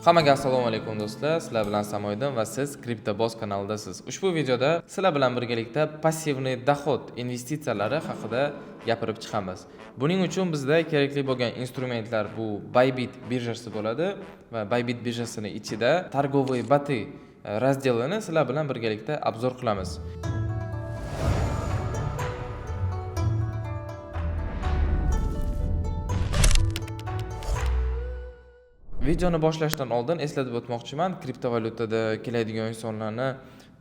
Hammaga assalomu alaykum do'stlar. Sizlar bilan Samoydin va siz CryptoBoss kanalidasiz. Ushbu videoda sizlar bilan birgalikda passivniy dohod investitsiyalari haqida gapirib chiqamiz. Buning uchun bizda kerakli bo'lgan instrumentlar bu Bybit birjasi bo'ladi va Bybit birjasining ichida торговые боты razdelini sizlar bilan birgalikda obzor qilamiz. Videoni boshlashdan oldin eslatib o'tmoqchiman, kriptovalyutada keladigan insonlarni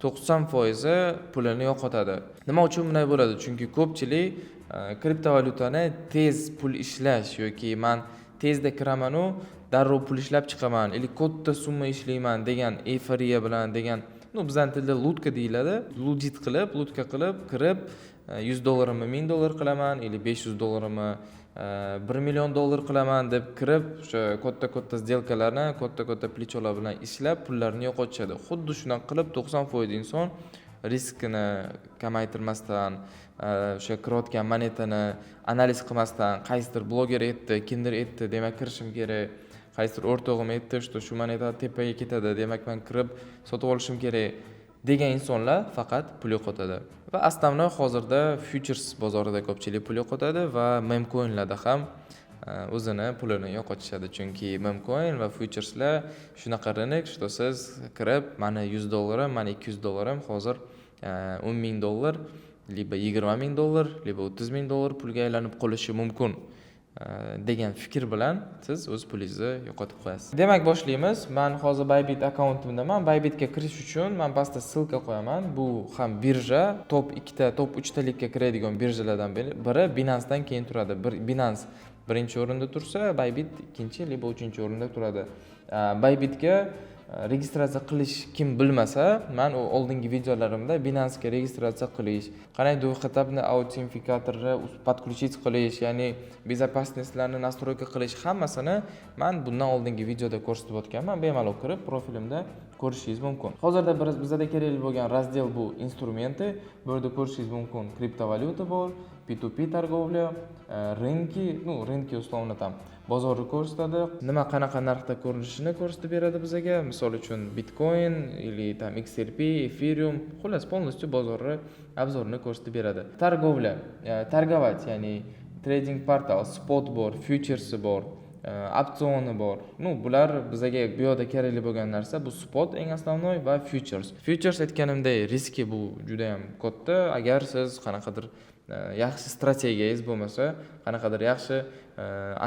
90% pulini yo'qotadi. Nima uchun bunday bo'ladi? Chunki ko'pchilik kriptovalyutani tez pul ishlash yoki men tezda kiraman u darrov pul ishlab chiqaman, katta summa ishlayman degan euforiya bilan degan, bizning tilda lutka deyiladi. Lutka qilib kirib $100 $1000 qilaman, $500 $1 million qilaman deb kirib, o'sha katta сделкаларni, katta plicholar bilan ishlab pullarni yo'qotishadi. Xuddi shunday qilib 90% inson riskini kamaytirmasdan, o'sha kirayotgan monetani analiz qilmasdan, qaysidir bloger aytdi, kimdir aytdi, demak kirishim kerak, qaysidir o'rtog'im aytdi, shu moneta tepaga ketadi, demak men kirib sotib olishim kerak degan insonlar faqat pul yo'qotadi. Va основной hozirda futures bozorida ko'pchilik pul yo'qotadi va memcoinlarda ham o'zini pulini yo'qotishadi. Chunki memcoin va futureslar shunaqa rinok, что siz kirib, mana $100, mana $200 hozir $10,000, liba $20,000, liba $30,000 pulga aylanib qolishi mumkin degan fikr bilan siz o'z pulingizni yo'qotib qo'yasiz. Demak, boshlaymiz. Men hozir Bybit akkauntimdaman. Bybitga kirish uchun men pastda silka qo'yaman. Bu ham birja, top 2ta, top 3talikka kiradigan birjalardan biri Binance'dan keyin turadi. Binance birinchi o'rinda tursa, Bybit ikkinchi, liba 3-o'rinda turadi. Bybitga registratsiya qilish kim bilmasa, men oldingi videolarimda Binance'ga registratsiya qilish, qanday do'xatabni autentifikatorni подключить qilish, ya'ni безопасностьlarni настройка qilish hammasini men bundan oldingi videoda ko'rsatib o'tganman. Bemalol kirib profilimda ko'rishingiz mumkin. Hozirda bizda kerakli bo'lgan razdel bu instrumenti. Bu yerda ko'rishingiz mumkin. Kriptovalyuta bor, P2P торговля, rynki условно там bozorni ko'rsatadi. Nima qanaqa narxda ko'rinishini ko'rsatib beradi bizga. Misol uchun Bitcoin или там XRP, Ethereum, xullas полностью bozorni obzorini ko'rsatib beradi. Торговать, ya'ni trading portal, spot bor, futures bor, opsioni bor. Bular bizga bu yerda kerakli bo'lgan narsa bu spot eng asosiy va futures. Futures aytganimdek, riski bu juda ham katta. Agar siz qanaqadir yaxshi strategiyangiz bo'lmasa, qanaqadir yaxshi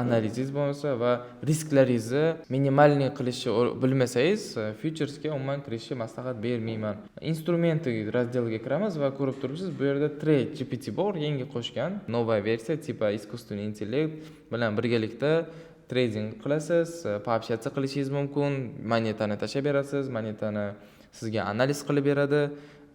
analizingiz bo'lmasa va risklaringizni minimalniy qilishni bilmasangiz, futuresga umuman kirishni maslahat bermayman. Instrumenti razdelga kiramiz va ko'rib turibsiz, bu yerda Trade GPT bor, yangi qo'shgan новая versiya tipa искусственный интеллект bilan birgalikda trading qilasiz, poobщаться qilishingiz mumkin, monetani tashlab berasiz, monetani sizga analiz qilib beradi.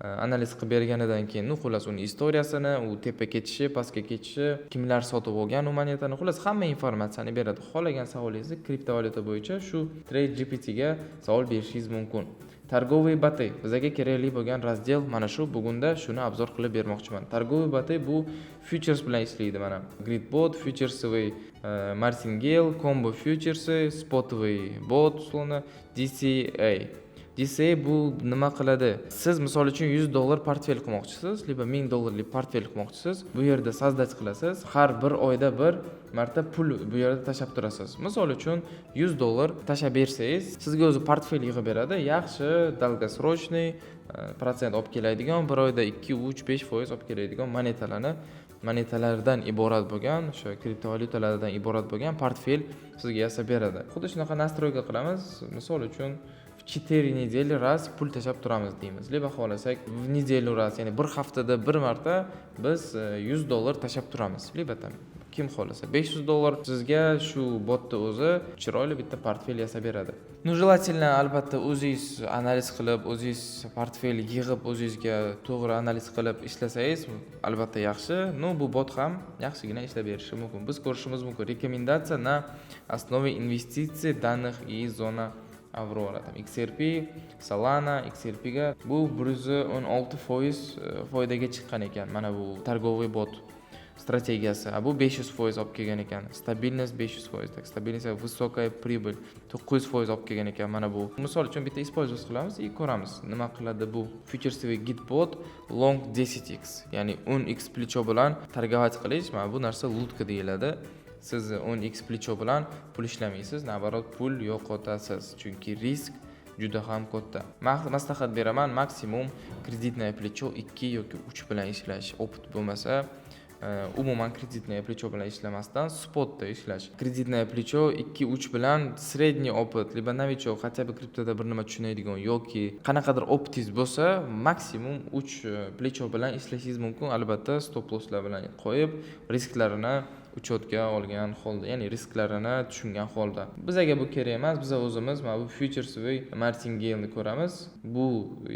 Analiz qilib berganidan keyin, xullas uning istoriyasini, u tepa ketishi, pastga ketishi, kimlar sotib olgan u monetani, xullas hamma informatsiyani beradi. Xohlagan savolingizni kriptovalyuta bo'yicha shu Trade GPT ga savol berishingiz mumkin. Торговые боты bizga kerakli bo'lgan razdel mana shu. Bugunda shuni obzor qilib bermoqchiman. Торговые боты bu futures bilan ishlaydi mana. Gridbot, futuresовый martingale, combo futures, spotovый bot, условно DCA. DCA bu nima qiladi? Siz misol uchun $100 portfel qilmoqchisiz, yoki $1000 portfel qilmoqchisiz. Bu yerda создать qilasiz. Har bir oyda bir marta pul bu yerda tashab turasiz. Misol uchun $100 tashab bersangiz, sizga o'zi portfel yig'ib beradi. Yaxshi, долгосрочный protsent olib keladigan, bir oyda 2, 3, 5% olib keladigan monetalardan iborat bo'lgan, o'sha kriptovalyutalardan iborat bo'lgan portfel sizga yasab beradi. Xuddi shunaqa настройка qilamiz. Misol uchun 4 недели раз pul tashab turamiz deymiz. Liba xohlasak в неделю раз, ya'ni bir haftada bir marta biz $100 tashab turamiz. Liba tam kim xohlasa $500 sizga shu botda o'zi chiroyli bitta portfel yasab beradi. Желательно albatta o'zingiz analiz qilib, o'zingiz portfel yig'ib, o'zingizga to'g'ri analiz qilib ishlasangiz albatta yaxshi. Bu bot ham yaxshigina ishlab berishi mumkin. Biz ko'rishimiz mumkin. Rekomendatsiya na основе инвестиций данных и зона Aurora, XRP, Solana, XRP ga bu 116% foydaga chiqqan ekan. Mana bu торговый bot. strategiyasi. Bu 500% olib kelgan ekan. Stabilность 500%, stabilность высокая прибыль 900% olib kelgan ekan mana bu. Misol uchun bitta использовать qilamiz va ko'ramiz nima qiladi bu. Futures'dagi Gitbot long 10x, ya'ni 10x плечо bilan targovat qilish, mana bu narsa lutka deyiladi. Siz 10x плечо bilan pul ishlamaysiz, navarot pul yo'qotasiz, chunki risk juda ham katta. Maslahat beraman, maksimum kreditное плечо 2 yoki 3 bilan ishlash. Opit bo'lmasa, umuman kreditное плечо bilan ishlamasdan spotda ishlash. Kreditное плечо 2-3 bilan средний опыт, либо novichok, хотя бы kriptoda bir nima tushunadigan yoki qanaqadir optingiz bo'lsa, maksimum 3 плечо bilan ishlashingiz mumkin. Albatta, stop losslar bilan qo'yib, risklarini uchotga olgan holda, ya'ni risklarini tushungan holda. Bizga bu kerak emas. Biz o'zimiz mana bu futures va martingale'ni ko'ramiz. Bu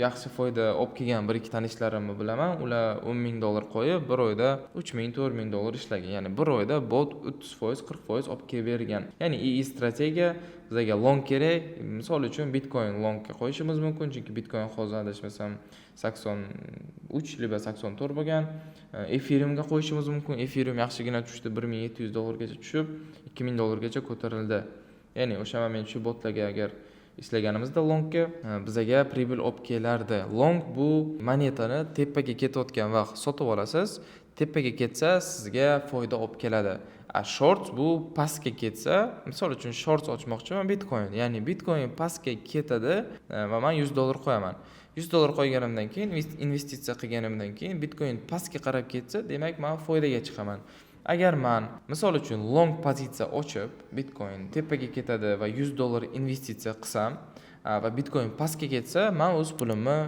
yaxshi foyda olib kelgan bir ikki tanishlarimni bilaman. Ular $10,000 qo'yib, bir oyda $3,000-4,000 ishlagan. Ya'ni bir oyda bot 30%, 40% olib kelib bergan. Ya'ni strategiya bizga long kerak. Misol uchun Bitcoin longga qo'yishimiz mumkin, chunki Bitcoin hozir adashmasam 83 liba 84 bo'lgan. Ethereumga qo'yishimiz mumkin. Ethereum yaxshigina tushdi, $1,700 gacha tushib, $2,000 gacha ko'tarildi. Ya'ni o'sha moment shu botlarga agar ishlaganimizda longga bizga pribul olib kelardi. Long bu monetani tepaga ketayotgan vaqt sotib olasiz. Tepaga ketsa sizga foyda olib keladi. Short bu pastga ketsa, misol uchun short ochmoqchiman Bitcoin. Ya'ni Bitcoin pastga ketadi va men $100 qo'yaman. $100 qo'yganimdan keyin, investitsiya qilganimdan keyin Bitcoin pastga qarab ketsa, demak men foydaga chiqaman. Agar men misol uchun long pozitsiya ochib, Bitcoin tepaga ketadi va $100 investitsiya qilsam va Bitcoin pastga ketsa, men o'z pulimni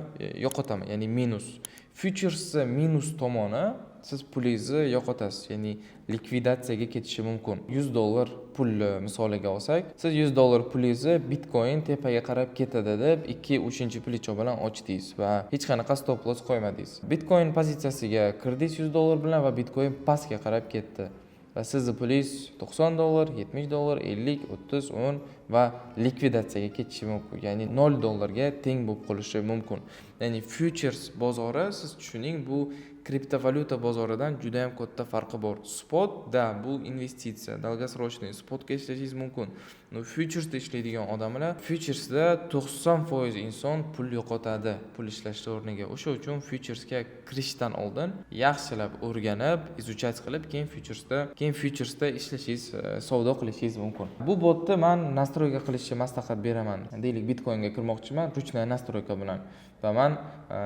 yo'qotaman, ya'ni minus. Futures minus tomoni siz pulingizni yo'qotasiz, ya'ni likvidatsiyaga ketishi mumkin. $100 pulni misoliga olsak, siz $100 pulingizni Bitcoin tepaga qarab ketadi deb 2-3 плечо bilan ochdingiz va hech qanaqa stop loss qo'ymadingiz. Bitcoin pozitsiyasiga kirdingiz $100 bilan va Bitcoin pastga qarab ketdi. Va sizni pulingiz $90, $70, 50, 30, 10 va likvidatsiyaga ketishi mumkin. Ya'ni $0 ga teng bo'lib qolishi mumkin. Ya'ni futures bozori, siz tushuning, bu kriptovalyuta bozoridan juda ham katta farqi bor. Spotda bu investitsiya, долгосрочный spotga ishlashingiz mumkin. Futuresda ishlaydigan odamlar, futuresda 90% inson pul yo'qotadi, pul ishlashning o'rniga. O'sha uchun futuresga kirishdan oldin yaxshilab o'rganib, izuchat qilib, keyin futuresda ishlashingiz, savdo qilishingiz mumkin. Bu botni men настройка qilishni maslahat beraman. Deylik, Bitcoinga kirmoqchiman, ручная настройка bilan. Va men,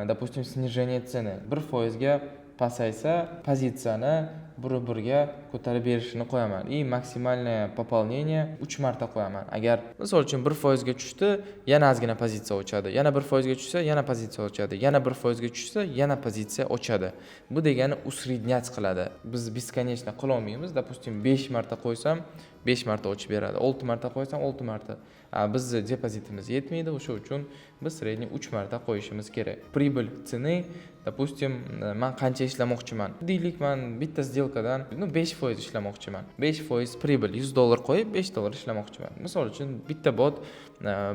допустим, снижение цены 1% ga pasaysa, pozitsiyani 1 ga ko'tarib berishini qo'yaman. Maksimalniy пополнение 3 marta qo'yaman. Agar misol uchun 1% ga tushdi, yana ozgina pozitsiya ochadi. Yana 1% ga tushsa, yana pozitsiya ochadi. Yana 1% ga tushsa, yana pozitsiya ochadi. Bu degani usrednять qiladi. Biz бесконечно qila olmaymiz. Допустим, 5 marta qo'ysam, 5 marta ochib beradi. 6 marta qo'ysam, 6 marta. Bizni depozitimiz yetmaydi, o'sha uchun biz средний 3 marta qo'yishimiz kerak. Pribul цены, допустим, men qancha ishlamoqchiman? Deylik, men bitta сделкаdan 5% ishlamoqchiman. 5% pribul $100 qo'yib $5 ishlamoqchiman. Misol uchun bitta bot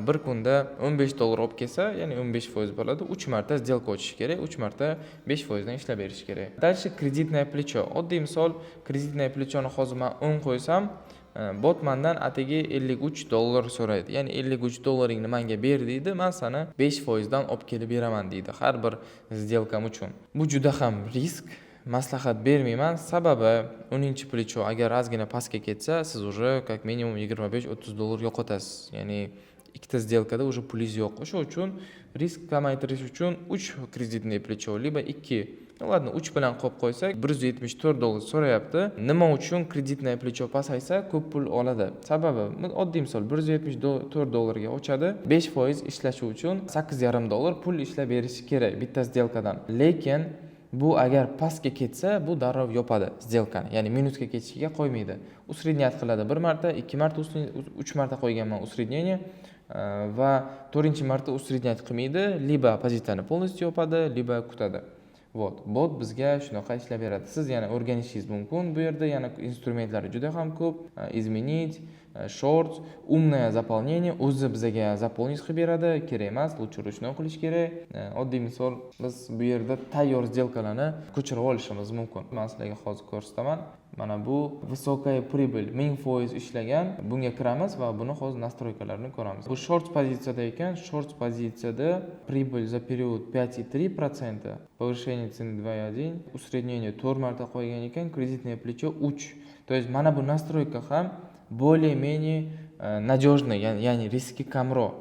bir kunda $15 olib kelsa, ya'ni 15% bo'ladi. 3 marta сделка ochish kerak, 3 marta 5% dan ishlab berish kerak. Dальше kreditное плечо. Oddiy misol, kreditное плечoni hozir men 10 qo'ysam, bot mendan atigi $53 so'raydi. Ya'ni $53 menga ber deydi, men sana 5% dan olib kelib beraman deydi har bir сделкам uchun. Bu juda ham risk. Maslahat bermayman, sababi 10-плечо agar ozgina pastga ketsa, siz уже как minimum $25-30 yo'qotasiz. Ya'ni ikkita сделкада уже pulingiz yo'q. O'sha uchun risk kamaytirish uchun 3 kreditное плечо, либо 2. Ладно, 3 bilan qo'yib qo'ysak, $174 so'rayapti. Nima uchun kreditное плечо pasaysa ko'p pul oladi? Sababi oddiy misol, $174 ga ochadi, 5% ishlashi uchun $8,5 pul ishlab berishi kerak bitta сделкаdan. Lekin bu agar pastga ketsa, bu darrov yopadi сделкani. Ya'ni minusga ketishiga qo'ymaydi. Usrednять qiladi 1 marta, 2 marta, 3 marta qo'yganman usredнение va 4-marta usredнять qilmaydi, liba pozitsiyani полностью yopadi, liba kutadi. Bot bizga shunaqa ishlab beradi. Siz yana o'rganishingiz mumkin. Bu yerda yana instrumentlari juda ham ko'p. Изменить, shorts умное заполнение o'zi bizga заполнить qilib beradi, kerak emas, лучше ручной qilish kerak. Oddiy misol, biz bu yerda tayyor сделкаlarni ko'chirib olishimiz mumkin. Men sizlarga hozir ko'rsataman. Mana bu высокая прибыль 1000% ishlagan. Bunga kiramiz va buni hozir настройкаларni ko'ramiz. Bu short pozitsiyada ekan. Short pozitsiyada прибыль за период 5,3%, повышение цены 2,1, усреднение 4 marta qo'ygan ekan, кредитное плечо 3. То есть mana bu настройка ham более-менее надежный, ya'ni riski kamroq.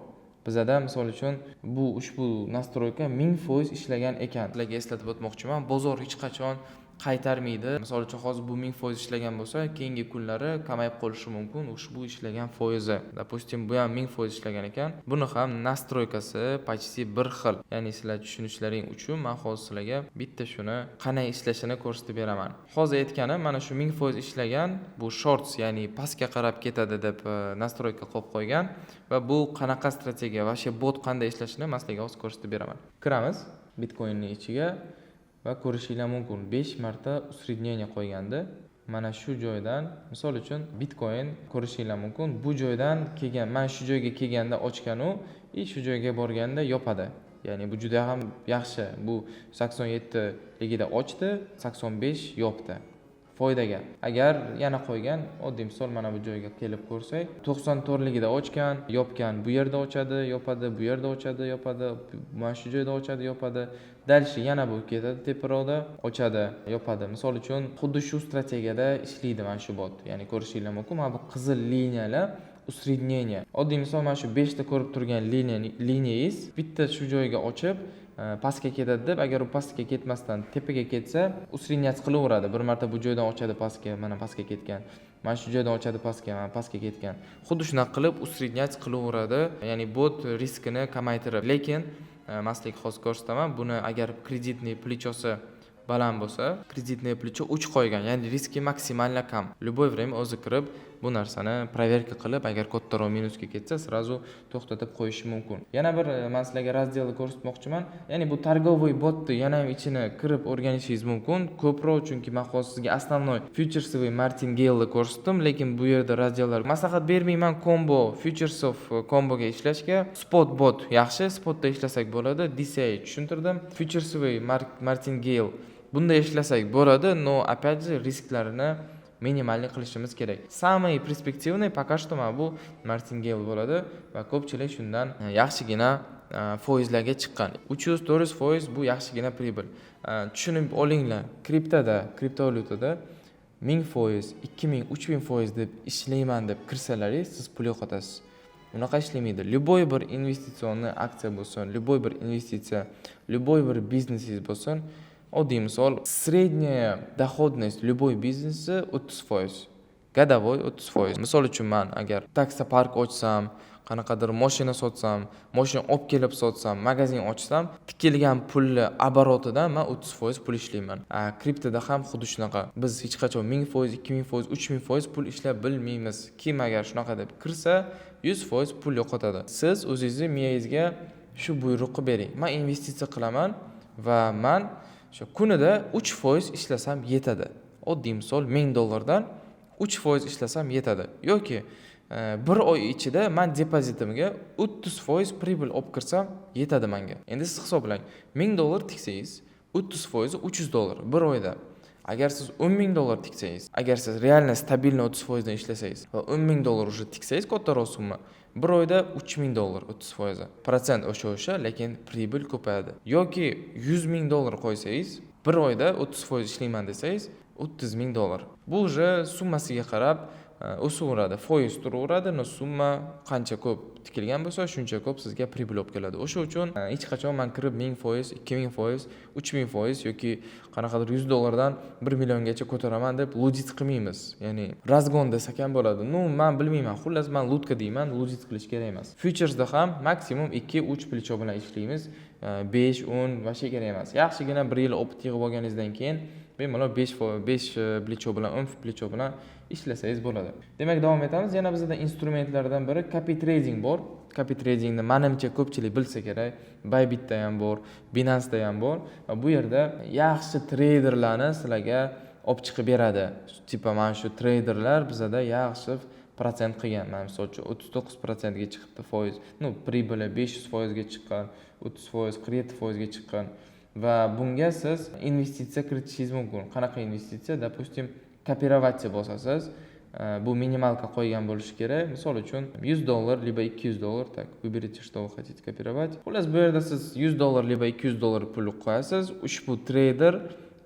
Bizada misol uchun bu ushbu настройка 1000% ishlagan ekan. Sizlarga eslatib o'tmoqchiman, bozor hech qachon qaytarmaydi. Misol uchun hozir bu 1000% ishlagan bo'lsa, keyingi kunlari kamayib qolishi mumkin ushbu ishlagan foizi. Допустим, bu ham 1000% ishlagan ekan. Buni ham настройкасы почти bir xil. Ya'ni sizlar tushunishlaring uchun men hozir sizlarga bitta shuni qanday ishlashini ko'rsatib beraman. Hozir aytganim, mana shu 1000% ishlagan bu shorts, ya'ni pastga qarab ketadi deb настройка qilib qo'ygan va bu qanaqa strategiya va shu bot qanday ishlashini men sizlarga hozir ko'rsatib beraman. Kiramiz Bitcoinning ichiga va ko'rishinglar mumkin. 5 marta усреднение qo'ygandi. Mana shu joydan, misol uchun Bitcoin ko'rishinglar mumkin. Bu joydan kelgan, men shu joyga kelganda ochgan u, shu joyga borganda yopadi. Ya'ni bu juda ham yaxshi. Bu 87 ligida ochdi, 85 yopdi. Foydaga. Agar yana qo'ygan, oddiy misol mana bu joyga kelib ko'rsak, 94 ligida ochgan, yopgan, bu yerda ochadi, yopadi, bu yerda ochadi, yopadi, mana shu joyda ochadi, yopadi. Dальше yana bu ketadi, teparoqda ochadi, yopadi. Misol uchun, xuddi shu strategiyada ishlaydi mana shu bot. Ya'ni ko'rishinglar mumkin. Mana bu qizil liniyalar усреднение. Oddiy misol mana shu 5 ta ko'rib turgan liniyangiz bitta shu joyga ochib pastga ketadi deb, agar u pastga ketmasdan tepaga ketsa, usriniyat qilaveradi. Bir marta bu joydan ochadi pastga, mana pastga ketgan. Mana shu joydan ochadi pastga, mana pastga ketgan. Xuddi shunaqa qilib usriniyat qilaveradi. Ya'ni bot riskini kamaytirib. Lekin men sizlarga hozir ko'rsataman, buni agar kreditniy плечоsi baland bo'lsa, kreditniy плечо 3 qo'ygan, ya'ni riski maksimalno kam. Любой время o'zi kirib bu narsani проверка qilib, agar kattaroq minusga ketsa, sразу to'xtatib qo'yishi mumkin. Yana bir men sizlarga razdelni ko'rsatmoqchiman. Ya'ni bu торговый botni yana ham ichini kirib o'rganishingiz mumkin. Ko'proq chunki men hozir sizga основной futuresовый martingale'ni ko'rsatdim, lekin bu yerda razdellar maslahat bermayman combo, futuresov komboga ishlashga. Spot bot yaxshi, spotda ishlasak bo'ladi. DCA tushuntirdim. Futuresовый martingale bunda ishlasak bo'ladi, но опять же risklarini minimalni qilishimiz kerak. Самый перспективный пока что mana bu martingale bo'ladi va ko'pchilik shundan yaxshigina foizlarga chiqqan. 300-400% bu yaxshigina pribul. Tushunib olinglar, kriptovalyutada 1000%, 2000, 3000% deb ishlayman deb kirsalaringiz, siz pul yo'qotasiz. Unaqa ishlaymaydi. Любой bir investitsion aksiya bo'lsin, любой bir investitsiya, любой bir biznesingiz bo'lsin, oddiy misol, средняя доходность любой бизнеси 30%. Годовой 30%. Misol uchun men agar taksi park ochsam, qanaqadir mashina sotsam, mashina olib kelib sotsam, magazin ochsam, tikilgan pulni обороtidan men 30% pul ishlayman. Kriptoda ham xuddi shunaqa. Biz hech qachon 1000%, 2000%, 3000% pul ishlab bilmaymiz. Kim agar shunaqa deb kirsa, 100% pul yo'qotadi. Siz o'zingizni miyangizga shu buyruqni bering. Men investitsiya qilaman va men shu kunida 3% ishlasam yetadi. Oddiy misol $1000 3% ishlasam yetadi. Yoki bir oy ichida men depozitimga 30% pribul olib kirsam yetadi menga. Endi siz hisoblang. $1000 tiksangiz 30% $300 bir oyda. Agar siz $10,000 tiksangiz, agar siz realno stabilni 30% dan ishlasangiz va $10,000 уже tiksangiz kattaroq summa, bir oyda $3,000 30%. Prosent o'sha, lekin pribul ko'payadi. Yoki $100,000 qo'ysangiz, bir oyda 30% ishlayman desangiz, $30,000. Bu уже summasiga qarab o'saveradi, foiz turaveradi, no summa qancha ko'p tikilgan bo'lsa, shuncha ko'p sizga pribul olib keladi. O'sha uchun hech qachon men kirib 1000%, 2000%, 3000% yoki qanaqadir $100 dan 1 milliongacha ko'taraman deb ludit qilmaymiz. Ya'ni razgon desak ham bo'ladi. Men bilmayman, xullas men ludka deyman, ludit qilish kerak emas. Futuresda ham maksimum 2-3 плечо bilan ishlaymiz. 5-10 vashe kerak emas. Yaxshigina 1 yil opit yig'ib olganingizdan keyin bemalol 5 плечо bilan 10 плечо bilan ishlasangiz bo'ladi. Demak, davom etamiz. Yana bizda instrumentlardan biri copy trading bor. Copy tradingni menimcha ko'pchilik bilsa kerak. Bybitda ham bor, Binance'da ham bor. Va bu yerda yaxshi traderlarni sizlarga olib chiqib beradi. Tipa mana shu traderlar bizda yaxshi prosent qilgan. Mana misol uchun 39% ga chiqibdi foiz. Pribili 500% ga chiqqan, 30%, 47% ga chiqqan va bunga siz investitsiya kiritishingiz mumkin. Qanaqa investitsiya? Допустим, kooperatsiya bosasiz. Bu minimalka qo'ygan bo'lishi kerak. Misol uchun $100 либо $200, так, выберите, что вы хотите копировать. Xullas, bu yerda siz $100 либо $200 pul qo'yasiz. Ushbu trader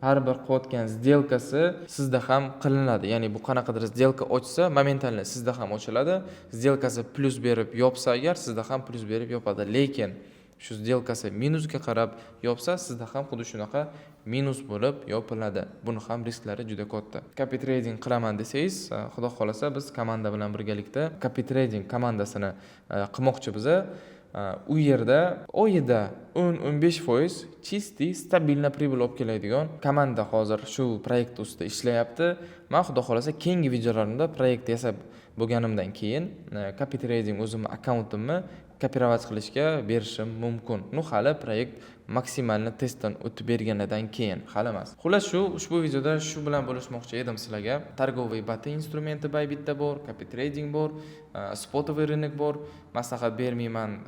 har bir qilayotgan сделкасы sizda ham qilinadi. Ya'ni bu qanaqadir сделка ochsa, momentalni sizda ham ochiladi. Сделкасы plus berib yopsa agar, sizda ham plus berib yopadi. Lekin shu сделкасы minusga qarab yopsa, sizda ham xuddi shunaqa minus bo'lib yopiladi. Buni ham risklari juda katta. Copy trading qilaman desangiz, xudo xolasa biz komanda bilan birgalikda copy trading komandasini qilmoqchi biz. U yerda oyida 10-15% чистый, stabilna pribul olib keladigan komanda hozir shu proyekt ustida ishlayapti. Men xudo xolasa keyingi videolarimda proyekt yasab bo'lganimdan keyin copy trading o'zimning akkauntimni kopirovat qilishga berishim mumkin. Hali proyekt maksimalni testdan o'tib berganidan keyin hali emas. Xullas, ushbu videoda shu bilan bo'lishmoqchi edim sizlarga. Targoviy boty instrumenti Bybitda bor, copy trading bor, spotoviy rynek bor. Maslahat bermayman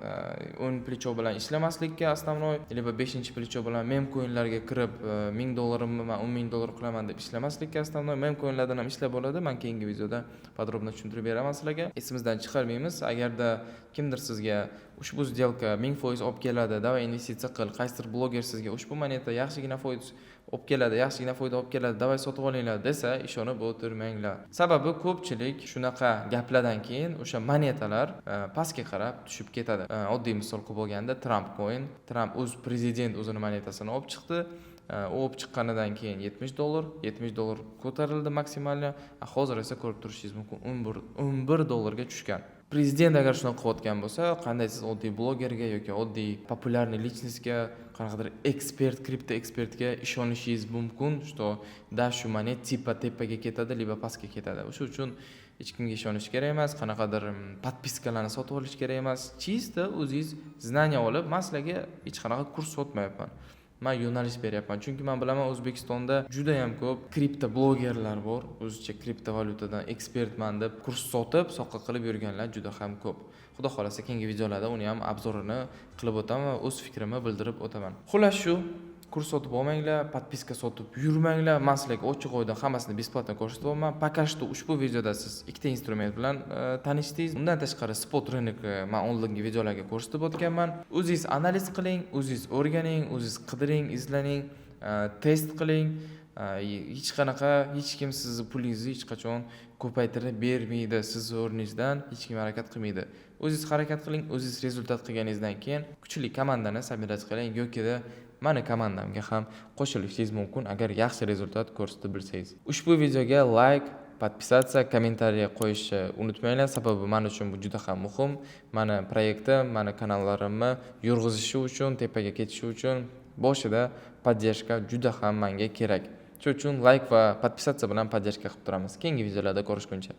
10 plicho bilan ishlamaslikka, основной, либо 5 plicho bilan mem coinlarga kirib $1000 men $10,000 qilaman deb ishlamaslikka, основной mem coinlardan ham ishlab bo'ladi. Men keyingi videoda podrobno tushuntirib beraman sizlarga. Esimizdan chiqarmaymiz. Agarda kimdir sizga ushbu сделка 1000% olib keladi, davay investitsiya qil, qaysidir bloger sizga ushbu moneta yaxshigina foiz olib keladi, yaxshigina foyda olib keladi, davay sotib olinglar desa, ishonib o'tirmanglar. Sababi ko'pchilik shunaqa gaplardan keyin o'sha monetalar pastga qarab tushib ketadi. Oddiy misol qilib olganda Trump coin, Trump o'z prezident o'zini monetasini olib chiqdi. Olib chiqqanidan keyin $70 ko'tarildi maksimalni. Hozir esa ko'rib turishingiz mumkin $11 ga tushgan. Prezident agar shuni qilayotgan bo'lsa, qanday siz oddiy blogerga yoki oddiy populyarniy lичностьga, qanaqadir ekspert, kripto ekspertga ishonishingiz mumkin, что да shu monet tipa tepaga ketadi, liba pastga ketadi. O'sha uchun hech kimga ishonish kerak emas, qanaqadir podpiskalarni sotib olish kerak emas. Чисто o'zingiz znaniya olib, men sizlarga hech qanaqa kurs sotmayapman. Men yo'nalish beryapman, chunki men bilaman O'zbekistonda juda ham ko'p kripto blogerlar bor, o'zicha kriptovalyutadan ekspertman deb kurs sotib, soqqa qilib yurganlar juda ham ko'p. Xudo xolasa keyingi videolarda uni ham obzorini qilib o'taman va o'z fikrimni bildirib o'taman. Xullas shu, kurs sotib olmanglar, podpiska sotib yurmanglar. Men sizlarga ochiq oydan hammasini besplatno ko'rsatyapman. Пока что ushbu videoda siz ikkita instrument bilan tanishdingiz. Undan tashqari spot rynokni men oldingi videolarga ko'rsatib o'tganman. O'zingiz analiz qiling, o'zingiz o'rganing, o'zingiz qidiring, izlaning, test qiling. Hech kim sizni pulingizni hech qachon ko'paytirib bermaydi. Siz o'rningizdan hech kim harakat qilmaydi. O'zingiz harakat qiling, o'zingiz rezultat qilganingizdan keyin kuchli komandani sabirlash qiling yoki mani komandamga ham qo'shilishingiz mumkin agar yaxshi rezultat ko'rsatib bilsangiz. Ushbu videoga like, podpisatsiya, kommentariy qo'yishni unutmanglar, sababi men uchun bu juda ham muhim. Meni proyektim, meni kanallarimni yurg'izishi uchun, tepaga ketishi uchun boshida podдержка juda ham menga kerak. Shuning uchun like va podpisatsiya bilan podдержка qilib turamiz. Keyingi videolarda ko'rishguncha